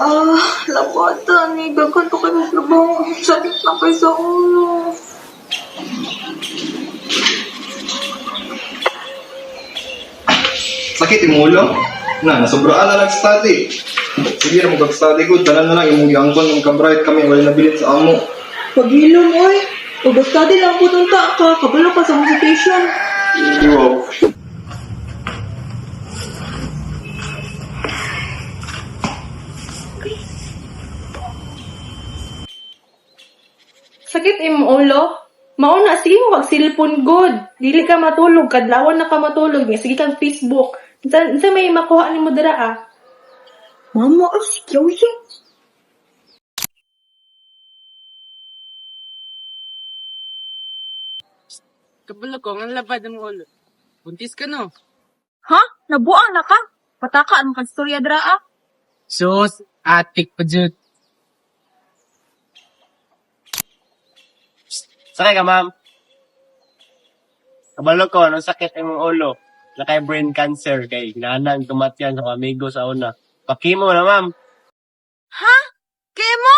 Labatan ni daghan to kay mong trabaho. Sakit na kay sa ulo. Sakit yung ulo? Nasobraan na nag-study. Sige na mag-study ko, tanan na lang yung angkon ng kabright kami, wala nabilit sa amo. Pag-ilom, oy. Pag-study lang po itong ka. Kabalo ka sa recitation. Wow. Sakit imong ulo? Mauna, sige mo mag-cellphone good. Dili ka matulog, kadlawan na ka matulog. Sige kang Facebook. Sa may makuha ni mo dira ah. Mama, sikyaw siya. Kabalo ko, ang labad ang ulo. Buntis ka no? Ha? Nabuang na ka? Pataka ang kagstorya dra ah. Sus, atik pa dyan. Sakay ka, ma'am. Kabalo ko, anong sakit imong ulo? Na kay brain cancer, kay hinanang tumatyan sa amigo sa una. Pakimo na, ma'am. Ha? Kemo?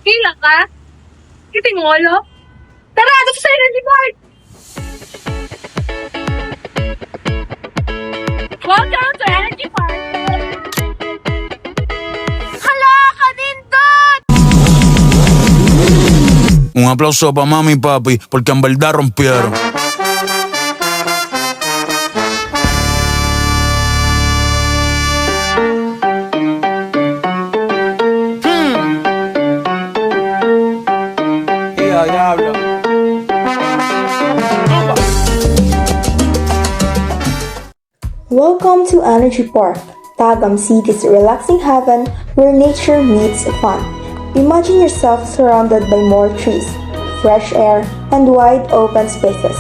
Kila ka? Kiting ulo? Tara, dito sa energy bar! Welcome to Energy Park! Hala, kanindot! Un aplauso para mami y papi, porque en verdad rompieron. Welcome to Energy Park, Tagam City's relaxing haven where nature meets fun. Imagine yourself surrounded by more trees, fresh air, and wide open spaces.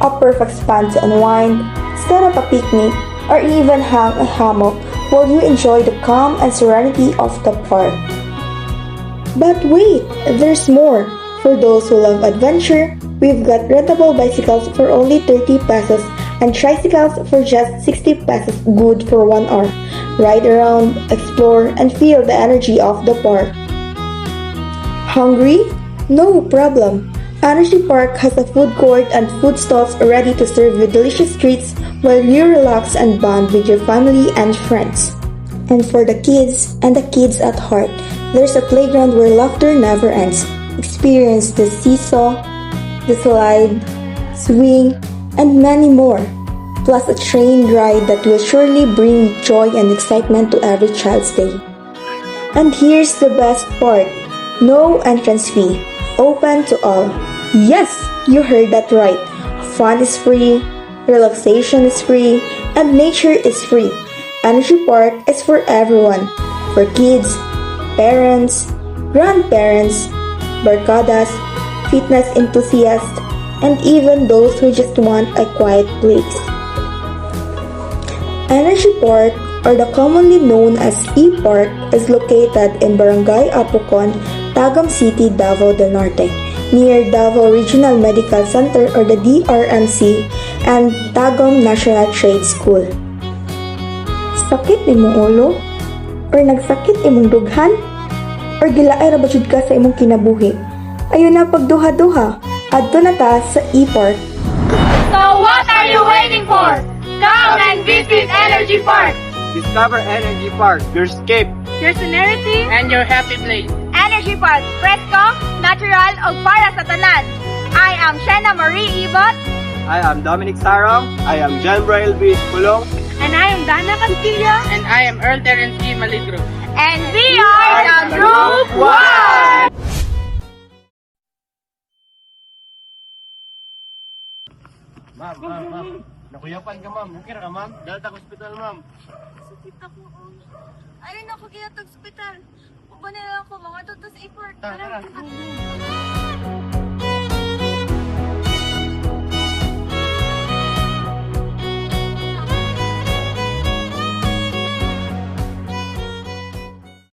A perfect spot to unwind, set up a picnic, or even hang a hammock while you enjoy the calm and serenity of the park. But wait, there's more. For those who love adventure, we've got rentable bicycles for only 30 pesos and tricycles for just 60 pesos, good for 1 hour. Ride around, explore, and feel the energy of the park. Hungry? No problem. Energy Park has a food court and food stalls ready to serve you delicious treats while you relax and bond with your family and friends. And for the kids and the kids at heart, there's a playground where laughter never ends. Experience the seesaw, the slide, swing, and many more. Plus a train ride that will surely bring joy and excitement to every child's day. And here's the best part. No entrance fee. Open to all. Yes, you heard that right. Fun is free, relaxation is free, and nature is free. Energy Park is for everyone. For kids, parents, grandparents, barkadas, fitness enthusiasts, and even those who just want a quiet place. Energy Park, or the commonly known as E-Park, is located in Barangay Apocon, Tagam City, Davao del Norte, near Davao Regional Medical Center or the DRMC and Tagum National Trade School. Sakit imong ulo? Or nagsakit imong dughan? Or gilaay ra ba jud ka sa imong kinabuhi? Ayun na pagduha-duha, adto na ta sa E-Park. So what are you waiting for? Come and visit Energy Park! Discover Energy Park, your escape. Your serenity And your happy place. Energy Park, fresco, natural, o para sa tanan. I am Shena Marie Ibot. I am Dominic Sarong. I am John Braille B. Pulong. and I am Dana Castillo. And I am Earl Terence E. Maligro. And we are the Group 1! Ma'am. Nakuyapan ka, ma'am. Okay ka, ma'am. Dalat ako hospital, ma'am. Sakit ako. Ay, naku, kaya tag-hospital. Upo nila ako, mga tutos effort. Tara. Tara.